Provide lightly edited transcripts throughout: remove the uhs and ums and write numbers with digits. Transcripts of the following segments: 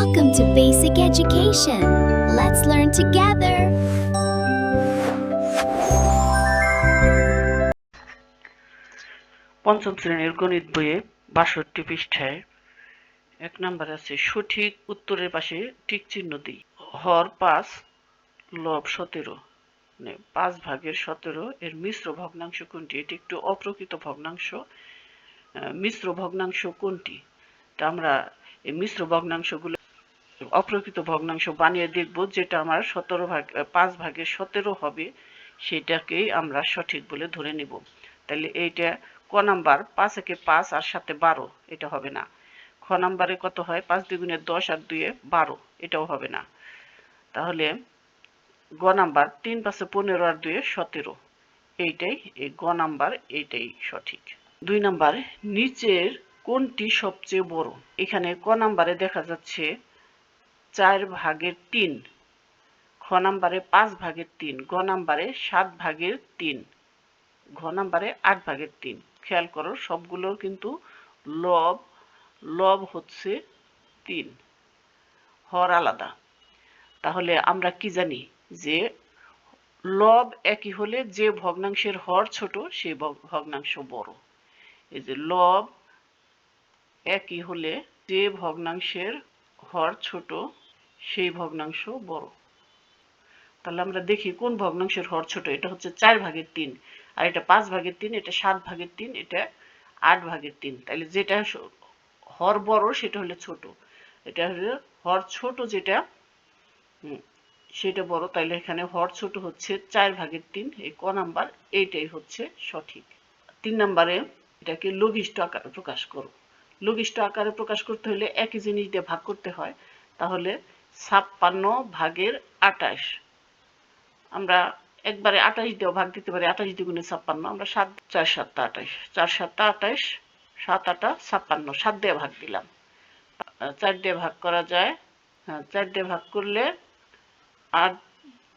Welcome to Basic Education. Let's learn together. পঞ্চম শ্রেণীর গণিত বইয়ে ৬২ পৃষ্ঠায় ১ নম্বরে আছে সঠিক উত্তরের পাশে টিক চিহ্ন দিই। হর ৫ লব ১৭ মানে ৫ ভাগের ১৭ এর মিশ্র ভগ্নাংশ কোনটি? এটি একটু অপ্রকৃত ভগ্নাংশ। মিশ্র ভগ্নাংশ কোনটি? তা আমরা এই মিশ্র ভগ্নাংশগুলো অপ্রকৃত ভগ্নাংশ বানিয়ে দেখব, যেটা আমার ৫ ভাগের ১৭ হবে সেটাকেই আমরা সঠিক বলে ধরে নিব। তাহলে এইটা ক নাম্বার ৫ একে ৫ আর ৭এ ১২, এটা হবে না। খ নাম্বারে কত হয়? ৫ দ্বিগুণে ১০ আর ২ এ ১২, এটাও হবে না। তাহলে গ নাম্বার ৩ ৫ এ ১৫ আর ২ এ ১৭, এইটাই এই গ নাম্বার, এইটাই সঠিক। ২ নাম্বার নিচের কোনটি সবচেয়ে বড়? এখানে ক নাম্বারে দেখা যাচ্ছে ৪ ভাগের ৩, খ নাম্বারে ৫ ভাগের ৩, গ নাম্বারে ৭ ভাগের ৩, ঘ নাম্বারে ৮ ভাগের ৩। খেয়াল করো সবগুলোর কিন্তু লব হচ্ছে ৩, হর আলাদা। তাহলে আমরা কি জানি যে লব একই হলে যে ভগ্নাংশের হর ছোট সেই ভগ্নাংশ বড়। এই যে লব একই হলে যে ভগ্নাংশের হর ছোট সেই ভগ্নাংশ বড়। তাহলে আমরা দেখি কোন ভগ্নাংশের হর ছোট। এটা হচ্ছে ৪ ভাগের ৩, আর এটা ৫ ভাগের ৩, এটা ৭ ভাগের ৩, এটা ৮ ভাগের ৩। তাহলে যেটা হর বড় সেটা হলে ছোট, এটা হলে হর ছোট যেটা সেটা বড়। তাহলে এখানে হর ছোট হচ্ছে ৪ ভাগের ৩, এই ক নাম্বার, এইটাই হচ্ছে সঠিক। ৩ নাম্বারে এটাকে লঘিষ্ঠ আকারে প্রকাশ করো। লঘিষ্ঠ আকারে প্রকাশ করতে হলে একই জিনিস দিয়ে ভাগ করতে হয়। তাহলে ৫৬ ভাগের ২৮, আমরা একবারে ২৮ দিয়েও ভাগ দিতে পারি। ২৮ দ্বিগুণে ৫৬, আমরা ৪ ৭ ২৮, ৪ ৭ ২৮, ৭ ৮ ৫৬, ৭ দিয়ে ভাগ দিলাম। ৪ দিয়ে ভাগ করা যায়, হ্যাঁ ৪ দিয়ে ভাগ করলে ৮,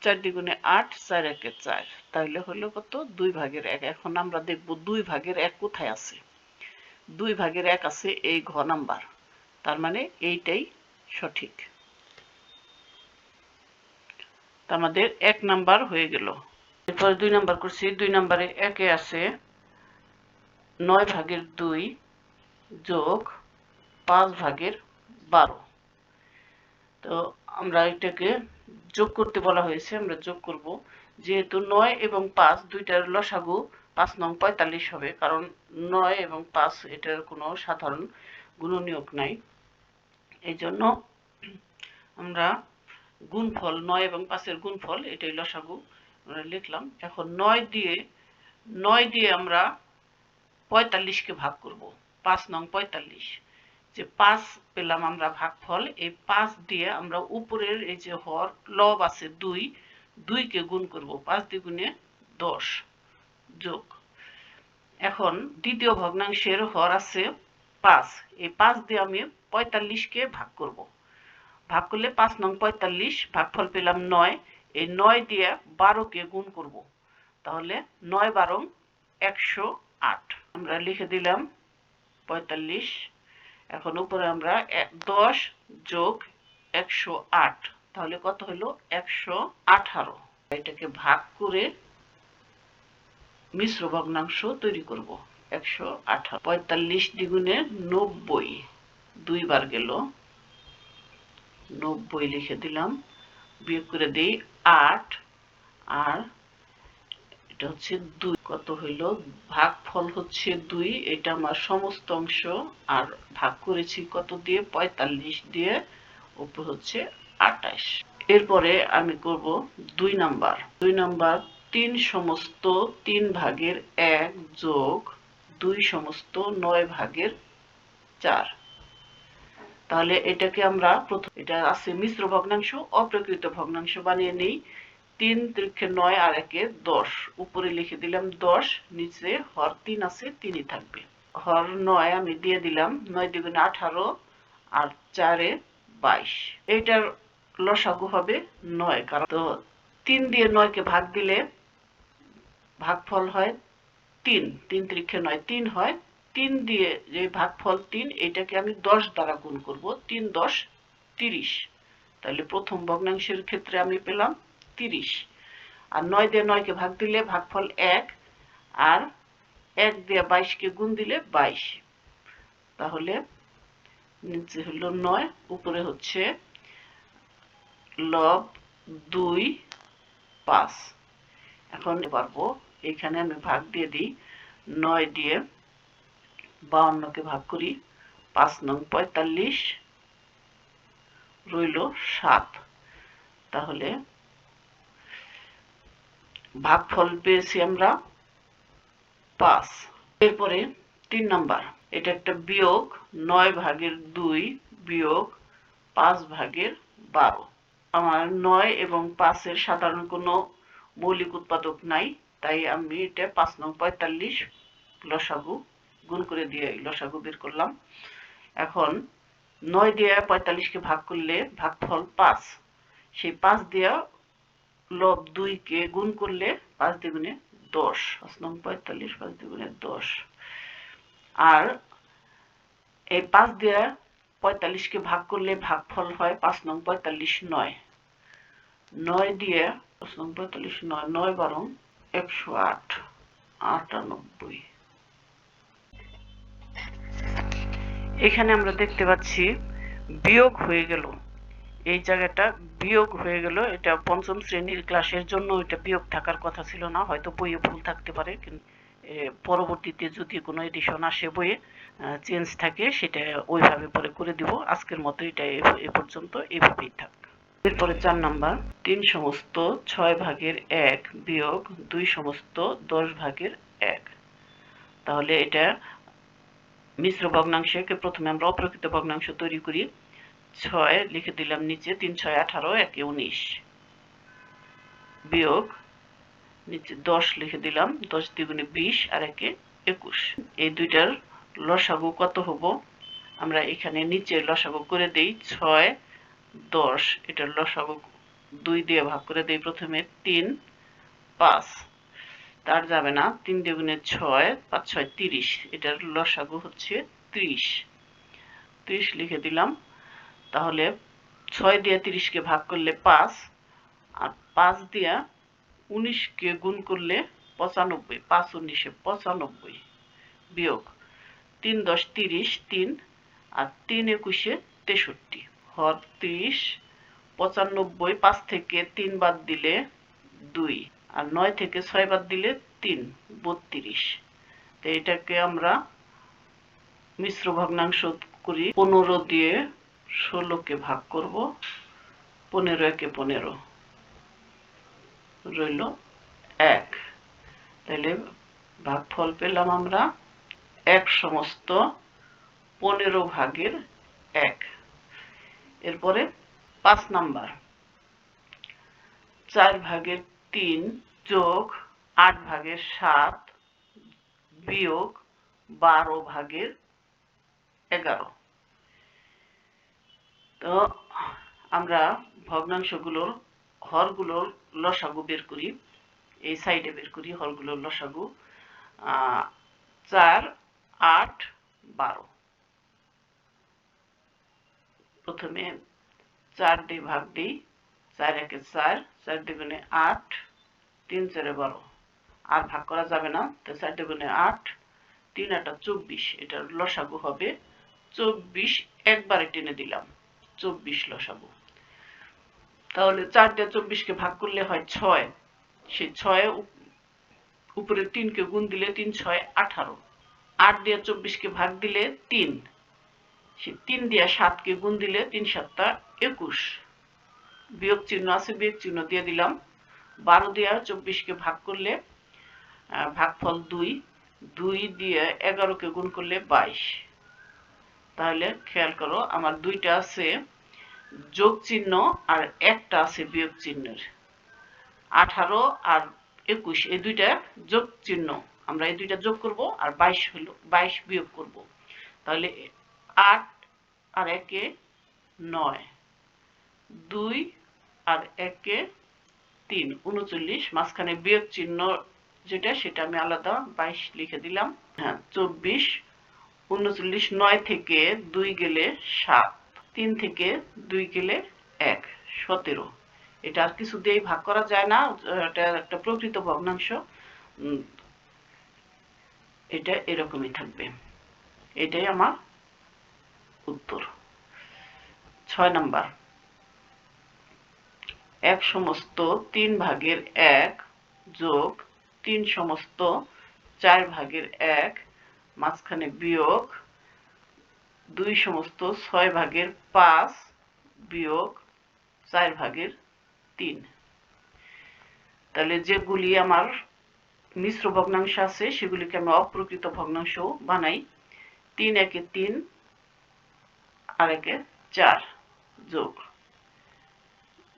৪ দ্বিগুণে ৮, ৪ একে ৪, তাহলে হলো কত? ২ ভাগের ১। এখন আমরা দেখব ২ ভাগের ১ কোথায় আছে। ২ ভাগের ১ আছে এই ঘ নাম্বার, তার মানে এইটাই সঠিক। আমাদের ১ নাম্বার হয়ে গেল। এরপর ২ নাম্বার করছি। ২ নাম্বারে ১ আছে ৯ ভাগের ২ যোগ ৫ ভাগের ১২। তো আমরা এটাকে যোগ করতে বলা হয়েছে, আমরা যোগ করব। যেহেতু ৯ এবং ৫ দুইটার লসাগু ৫ নং ৪৫ হবে, কারণ ৯ এবং ৫ এটার কোনো সাধারণ গুণনীয়ক নাই। এই জন্য আমরা গুণফল ৯ এবং ৫-এর গুণফল, এটাই লসাগু আমরা লিখলাম। এখন ৯ দিয়ে আমরা ৪৫কে ভাগ করব। ৫ নং ৪৫, যে ৫ পেলাম আমরা ভাগফল। এই ৫ দিয়ে আমরা উপরের এই যে হর লব আছে ২কে গুণ করব। ৫ দ্বিগুণে ১০ যোগ। এখন দ্বিতীয় ভগ্নাংশের হর আছে ৫, এই ৫ দিয়ে আমি ৪৫কে ভাগ করব। ভাগ করলে ৫ নং ৪৫, ভাগফল পেলাম ৯। এই ৯ দিয়ে ১২কে গুণ করব। তাহলে ৯ ১২ ১০৮, আমরা লিখে দিলাম ৪৫। এখন উপরে আমরা ১০ যোগ ১০৮, তাহলে কত হলো? ১১৮। এটাকে ভাগ করে মিশ্র ভগ্নাংশ তৈরি করব। ১১৮, ৪৫ দ্বিগুণে ৯০, ২ বার গেল, ৯০ লিখে দিলাম। বিয়োগ করে দিই ৮, আর এটা হচ্ছে ২, কত হইল? ভাগফল হচ্ছে ২, এটা আমার সমস্ত অংশ, আর ভাগ করেছি কত দিয়ে? ৪৫ দিয়ে, উপর হচ্ছে ২৮। এরপরে আমি করব ২ নাম্বার। ২ নাম্বার ৩ সমস্ত ৩ ভাগের ১ যোগ ২ সমস্ত ৯ ভাগের ৪। তাহলে এটাকে আমরা প্রথম, এটা আছে মিশ্র ভগ্নাংশ, অপ্রকৃত ভগ্নাংশ বানিয়ে নেই। ৩ × ৯ আর ১ ১০, উপরে লিখে দিলাম ১০, নিচে হর ৩ আছে, ৩ই থাকবে। হর ৯ আমি দিয়ে দিলাম, ৯ দ্বিগুণে ১৮ আর ৪ ২২। এইটার লসাগু হবে ৯, কারণ তো ৩ দিয়ে ৯কে ভাগ দিলে ভাগফল হয় ৩, ৩ × ৯ ৩ হয়। ৩ দিয়ে যে ভাগফল ৩, এটাকে আমি ১০ দ্বারা গুণ করব। ৩ × ১০ 30। তাহলে প্রথম ভগ্নাংশের ক্ষেত্রে আমি পেলাম 30। আর 9 দিয়ে 9 কে ভাগ দিলে ভাগফল 1, আর 1 দিয়ে 22 কে গুণ দিলে 22। তাহলে নিচে হলো 9, উপরে হচ্ছে লব 2, 5। এখন পারবো এখানে আমি ভাগ দিয়ে দিই। 9 দিয়ে 52 কে ভাগ করি, 5 নং 45, রইল 7। তাহলে ভাগফল পেয়েছি আমরা 5। এরপরে 3 নাম্বার, এটা একটা বিয়োগ 9 ভাগের 2 বিয়োগ 5 ভাগের 12। আমার 9 এবং 5 এর সাধারণ কোনো মৌলিক উৎপাদক নাই, তাই আমি এটা 5 নং 45 লসাগু গুণ করে দিয়ে লসাগু বের করলাম। এখন 9 দিয়ে 45 কে ভাগ করলে ভাগফল 5। সেই 5 দিয়ে লব 2 কে গুণ করলে 5 দ্বিগুণে 10। 5 নং 45, 5 দ্বিগুণে 10। আর এই 5 দিয়ে 45 কে ভাগ করলে ভাগফল হয় 5 নং 45 9। 9 দিয়ে 5 নং 45 9, 9 বারং 108, 98। এখানে আমরা দেখতে পাচ্ছি বিয়োগ হয়ে গেল, এই জায়গাটা বিয়োগ হয়ে গেল। এটা পঞ্চম শ্রেণীর ক্লাসের জন্য এটা বিয়োগ থাকার কথা ছিল না, হয়তো বইয়ে ভুল থাকতে পারে, কিন্তু পরবর্তীতে যদি কোনো এডিশন আসে বইয়ে চেঞ্জ থাকে সেটা ওইভাবে পরে করে দিব। আজকের মতো এটা এ পর্যন্ত এইভাবেই থাক। এরপরে 4 নাম্বার, 3 সমস্ত 6 ভাগের 1 বিয়োগ 2 সমস্ত 10 ভাগের 1। তাহলে এটা মিশ্র ভগ্নাংশকে প্রথমে আমরা অপ্রকৃত ভগ্নাংশ তৈরি করি। 6 লিখে দিলাম নিচে, 3 6 18, 1 19, বিয়োগ নিচে 10 লিখে দিলাম, 10 দ্বিগুণে 20 আর 1 21। এই দুইটার লসাগু কত হবো আমরা এখানে নিচে লসাগু করে দেই। 6 10, এটার লসাগু 2 দিয়ে ভাগ করে দেই প্রথমে, 3 5, তার যাবে না, 3 দ্বিগুণে 6, 5 6 30, এটার লসাগু হচ্ছে 30। 30 লিখে দিলাম। তাহলে 6 দিয়ে 30 কে ভাগ করলে 5, আর 5 দিয়ে 19 কে গুণ করলে 95, 5 19 95, বিয়োগ 3 10 30, 3 আর 3 21 63, হর 30 95। 5 থেকে 3 বাদ দিলে 2, আর 9 থেকে 6 বাদ দিলে 3, 32। তো এটাকে আমরা মিশ্র ভগ্নাংশ করি। 15 দিয়ে 16 কে ভাগ করব, 15 একে 15, রইল 1। তাহলে ভাগফল পেলাম আমরা 1 সমস্ত 15 ভাগের 1। এরপরে 5 নাম্বার, 4 ভাগের 3 যোগ 8 ভাগের 7 বিয়োগ 12 ভাগের 11। তো আমরা ভগ্নাংশগুলোর হরগুলোর লসাগু বের করি, এই সাইডে বের করি হরগুলোর লসাগু। 4 8 12, প্রথমে 4 দিয়ে ভাগ দিই, 4 একে 4, 4 দ্বিগুণে 8, 3 4 12, আর ভাগ করা যাবে না, তো 4 দ্বিগুণে 8, 3 8 24, এটার লসাগু হবে 24। একবারে টেনে দিলাম, 24 লসাগু। তাহলে 4 দিয়ে 24 কে ভাগ করলে হয় 6, সেই 6 উপরে 3 কে গুণ দিলে 3 6 18, 8 দিয়ে 24 কে ভাগ দিলে 3, সেই 3 দিয়ে 7 কে গুণ দিলে 3 7 21, বিয়োগ চিহ্ন আছে, বিয়োগ চিহ্ন দিয়ে দিলাম। 12 দিয়ে 24 কে ভাগ করলে ভাগফল 2, 2 দিয়ে 11 কে গুণ করলে 22। তাহলে খেয়াল করো আমার দুইটা আছে যোগ চিহ্ন আর একটা আছে বিয়োগ চিহ্নের। 18 আর 21 এই দুইটা যোগ চিহ্ন, আমরা এই দুইটা যোগ করব, আর 22 হলো 22 বিয়োগ করব। তাহলে 8 আর 1 9, 2 আর 1 3, 39, মাঝখানে বিয়োগ চিহ্ন যেটা সেটা আমি আলাদা 22 লিখে দিলাম। হ্যাঁ 24, 39, 9 থেকে 2 গেলে 7, 3 থেকে 2 গেলে 1, 17। এটা আর কিছু দিয়েই ভাগ করা যায় না, এটা একটা প্রকৃত ভগ্নাংশ। এটা এরকমই থাকবে। এটাই আমার উত্তর। 6 নাম্বার, 1 সমস্ত 3 ভাগের 1 যোগ 3 সমস্ত 4 ভাগের 1 মাঝখানে বিয়োগ 2 সমস্ত 6 ভাগের 5 বিয়োগ 4 ভাগের 3। তাহলে যেগুলি আমার মিশ্র ভগ্নাংশ আছে সেগুলিকে আমি অপ্রকৃত ভগ্নাংশ বানাই। 3 একে 3 আর একে 4 যোগ,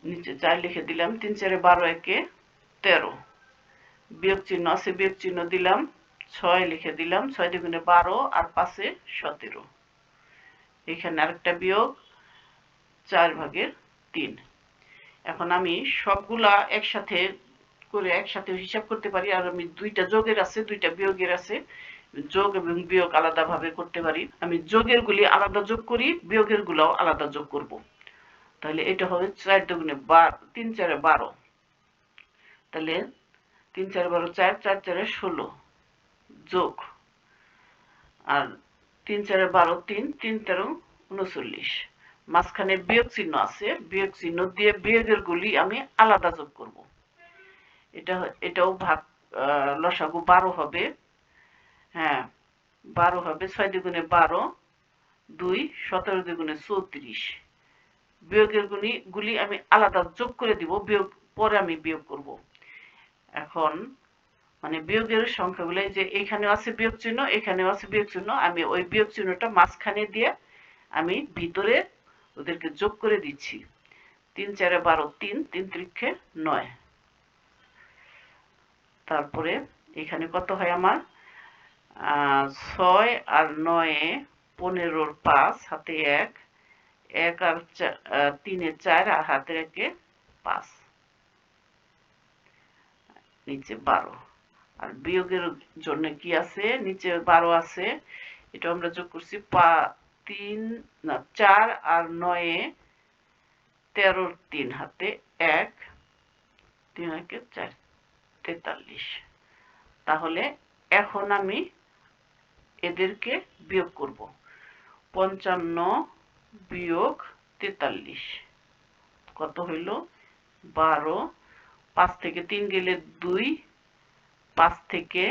নিচে 4 লিখে দিলাম, 3 4 12 একে 13, বিয়োগ চিহ্ন আছে, বিয়োগ চিহ্ন দিলাম, 6 লিখে দিলাম, 6 দুগুণে 12 আর 5 এ 17। এখানে আরেকটা বিয়োগ 4 ভাগের 3। এখন আমি সবগুলা একসাথে করে একসাথে হিসাব করতে পারি, আর আমি দুইটা যোগের আছে দুইটা বিয়োগের আছে, যোগ এবং বিয়োগ আলাদাভাবে করতে পারি। আমি যোগের গুলি আলাদা যোগ করি, বিয়োগের গুলাও আলাদা যোগ করব। তাহলে এটা হবে 4 দুগুণে 3 4 12, তাহলে 3 4 12 4 4 4 16 যোগ, আর 3 4 12 3 3 13 39, মাঝখানে বিয়োগ চিহ্ন আছে, বিয়োগ চিহ্ন দিয়ে বিয়োগের গুলি আমি আলাদা যোগ করব। এটাও ভাগ লসাগু 12 হবে। হ্যাঁ 12 হবে, 6 দুগুণে 12, 2 17 দুগুণে 34। বিয়োগের গুলি আমি আলাদা যোগ করে দিব, বিয়োগ পরে আমি বিয়োগ করব। এখন মানে বিয়োগের সংখ্যাগুলো যে এখানেও আছে বিয়োগ চিহ্ন, এখানেও আছে বিয়োগ চিহ্ন, আমি ওই বিয়োগ চিহ্নটা মাঝখানে দিয়ে আমি ভিতরে ওদেরকে যোগ করে দিচ্ছি। 3 4 12 3 3 ত্রিক্ষে 9। তারপরে এখানে কত হয় আমার 6 আর 9 15 5 হাতে 1, 1 আর 3 4 আর হাতে 1 5, নিচে 12। আর বিয়োগের জন্য কি আছে, নিচে 12 আছে, এটা আমরা যোগ করছি 4 আর 9 13 3 হাতে 1, 3 1 4 43। তাহলে এখন আমি এদেরকে বিয়োগ করব। 55 বিয়োগ 43 কত হইল 12, 5 থেকে 3 গেলে 2, 5 থেকে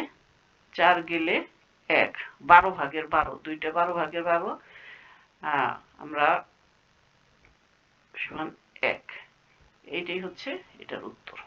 4 গেলে 1, 12 ভাগের 12, দুইটা 12 ভাগের 12, আমরা সমান 1। এইটাই হচ্ছে এটার উত্তর।